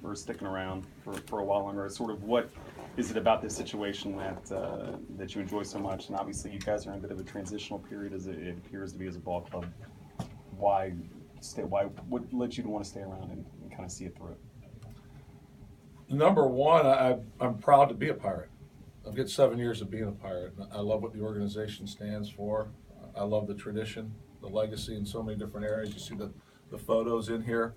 or sticking around for a while longer. Sort of what is it about this situation that you enjoy so much? And obviously, you guys are in a bit of a transitional period as it appears to be as a ball club. Why stay? What led you to want to stay around and kind of see it through? Number one, I'm proud to be a Pirate. I've got 7 years of being a Pirate. I love what the organization stands for. I love the tradition, the legacy in so many different areas. You see the photos in here.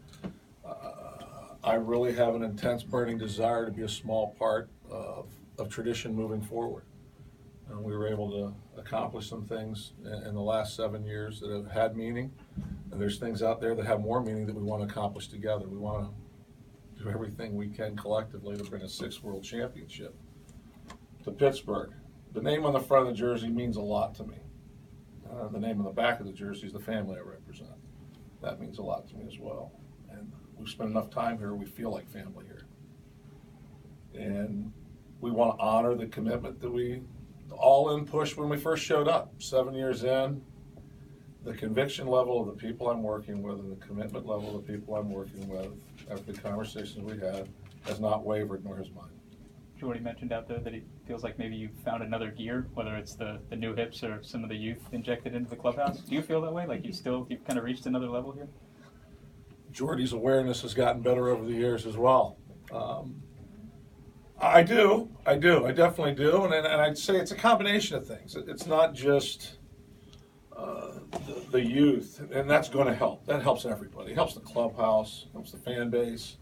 I really have an intense burning desire to be a small part of tradition moving forward. We were able to accomplish some things in the last 7 years that have had meaning, and there's things out there that have more meaning that we want to accomplish together. We want to do everything we can collectively to bring a 6th World Championship to Pittsburgh. The name on the front of the jersey means a lot to me. The name on the back of the jersey is the family I represent. That means a lot to me as well. And we've spent enough time here, we feel like family here. And we want to honor the commitment that we all in push when we first showed up. 7 years in, the conviction level of the people I'm working with and the commitment level of the people I'm working with after the conversations we had has not wavered, nor has mine. Jordy mentioned out there that he feels like maybe you found another gear, whether it's the new hips or some of the youth injected into the clubhouse. Do you feel that way? Like you've kind of reached another level here? Jordy's awareness has gotten better over the years as well. I definitely do, and I'd say it's a combination of things. It's not just the youth, and that's going to help. That helps everybody. It helps the clubhouse, helps the fan base.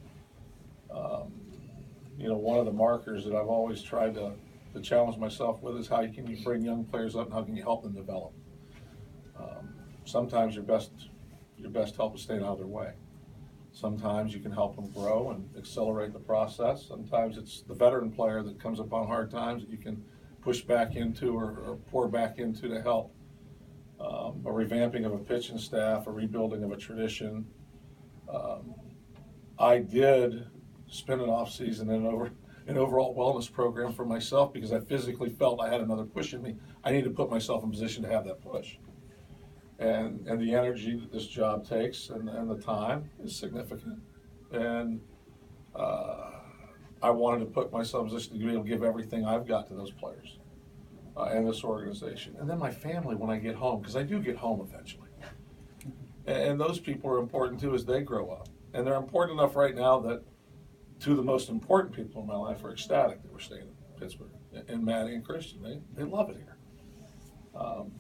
One of the markers that I've always tried to challenge myself with is how can you bring young players up and how can you help them develop. Sometimes your best help is staying out of their way. Sometimes you can help them grow and accelerate the process. Sometimes it's the veteran player that comes upon hard times that you can push back into or pour back into to help. A revamping of a pitching staff, a rebuilding of a tradition. I did spend an off season in an overall wellness program for myself because I physically felt I had another push in me. I need to put myself in position to have that push. And the energy that this job takes and the time is significant. And I wanted to put myself in position to be able to give everything I've got to those players and this organization. And then my family when I get home, because I do get home eventually. And those people are important too as they grow up. And they're important enough right now that two of the most important people in my life are ecstatic that we're staying in Pittsburgh. And Maddie and Christian, they love it here.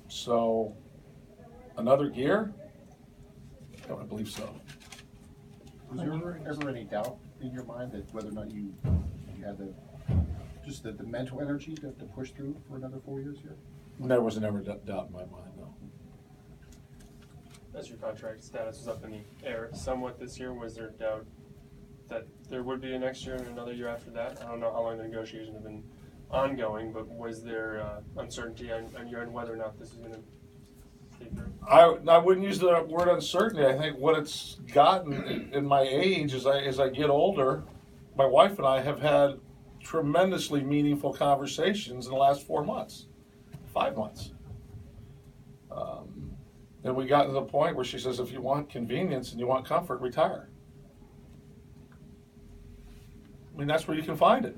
So another gear? I believe so. Was there ever any doubt in your mind that whether or not you had the mental energy to push through for another 4 years here? There was never doubt in my mind, no. As your contract status was up in the air somewhat this year, was there doubt that there would be a next year and another year after that? I don't know how long the negotiations have been ongoing, but was there uncertainty on your end whether or not this is going to stay through? I wouldn't use the word uncertainty. I think what it's gotten in my age as I get older, my wife and I have had tremendously meaningful conversations in the last 4 months, 5 months. And we got to the point where she says, if you want convenience and you want comfort, retire. I mean, that's where you can find it.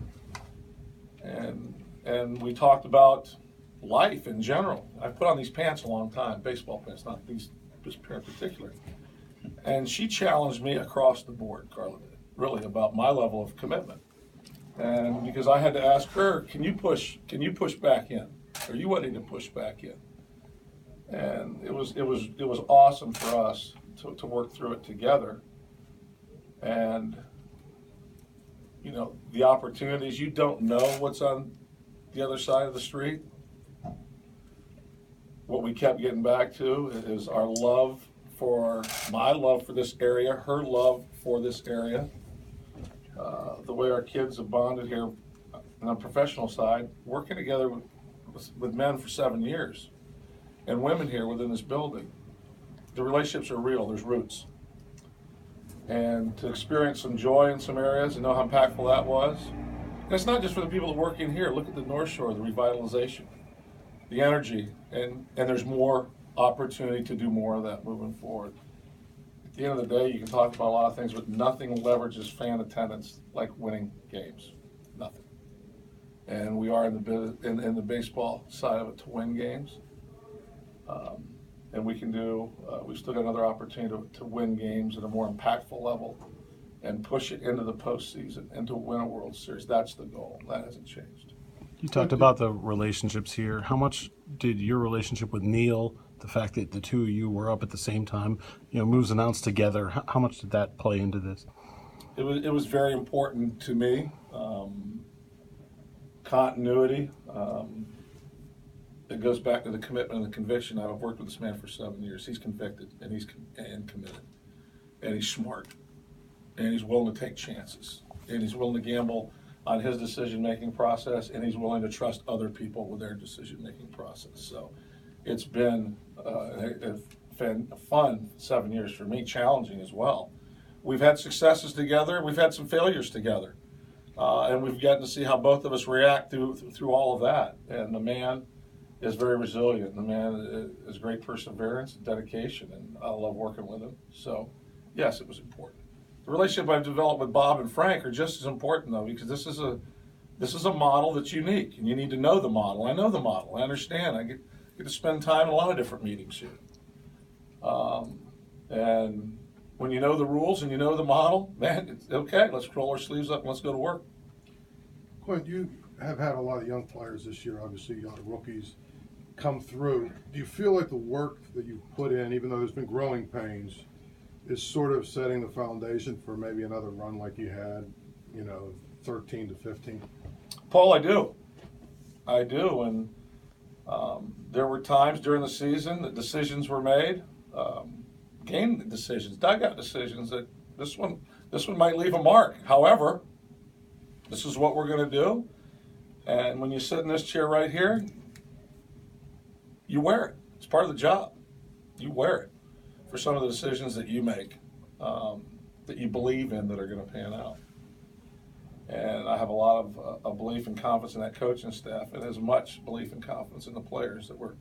And we talked about life in general. I've put on these pants a long time, baseball pants, not this pair in particular. And she challenged me across the board, Carla did, really about my level of commitment. And because I had to ask her, can you push back in? Are you ready to push back in? And it was awesome for us to work through it together. And the opportunities, you don't know what's on the other side of the street. What we kept getting back to is our my love for this area, her love for this area. The way our kids have bonded here on the professional side, working together with men for 7 years, and women here within this building. The relationships are real, there's roots. And to experience some joy in some areas and know how impactful that was. And it's not just for the people that work in here. Look at the North Shore, the revitalization, the energy, and there's more opportunity to do more of that moving forward. At the end of the day, you can talk about a lot of things, but nothing leverages fan attendance like winning games. Nothing. And we are in the baseball side of it to win games. And we can do, we've still got another opportunity to win games at a more impactful level and push it into the postseason and to win a World Series. That's the goal. That hasn't changed. You talked about the relationships here. How much did your relationship with Neil, the fact that the two of you were up at the same time, moves announced together, how much did that play into this? It was very important to me. Continuity. It goes back to the commitment and the conviction. I've worked with this man for 7 years. He's convicted and he's committed, and he's smart, and he's willing to take chances, and he's willing to gamble on his decision-making process, and he's willing to trust other people with their decision-making process. So it's been a fun 7 years for me, challenging as well. We've had successes together. We've had some failures together. And we've gotten to see how both of us react through all of that. And the man is very resilient. The man is great perseverance and dedication, and I love working with him. So, yes, it was important. The relationship I've developed with Bob and Frank are just as important, though, because this is a model that's unique, and you need to know the model. I know the model. I understand. I get to spend time in a lot of different meetings here. And when you know the rules and you know the model, man, it's okay. Let's roll our sleeves up and let's go to work. Clint, you have had a lot of young players this year, obviously, a lot of rookies come through. Do you feel like the work that you've put in, even though there's been growing pains, is sort of setting the foundation for maybe another run like you had, 13 to 15? Paul, I do. And there were times during the season that decisions were made, game decisions, dugout decisions, that this one might leave a mark. However, this is what we're going to do. And when you sit in this chair right here, you wear it. It's part of the job. You wear it for some of the decisions that you make, that you believe in, that are going to pan out. And I have a lot of belief and confidence in that coaching staff, and as much belief and confidence in the players that were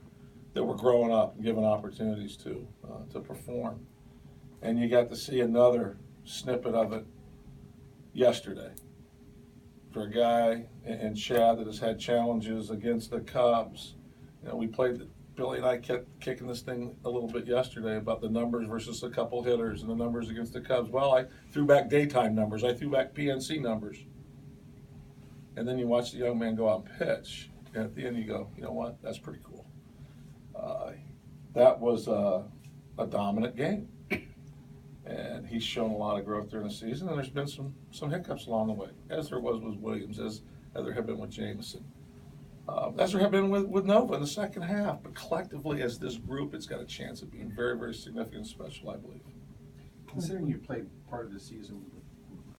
growing up and given opportunities to perform. And you got to see another snippet of it yesterday. For a guy in Chad that has had challenges against the Cubs, Billy and I kept kicking this thing a little bit yesterday about the numbers versus a couple hitters and the numbers against the Cubs. Well, I threw back daytime numbers. I threw back PNC numbers. And then you watch the young man go out and pitch. And at the end you go, you know what, that's pretty cool. That was a dominant game. And he's shown a lot of growth during the season, and there's been some hiccups along the way, as there was with Williams, as there have been with Jameson, as there have been with Nova in the second half. But collectively, as this group, it's got a chance of being very, very significant and special, I believe. Considering you played part of the season with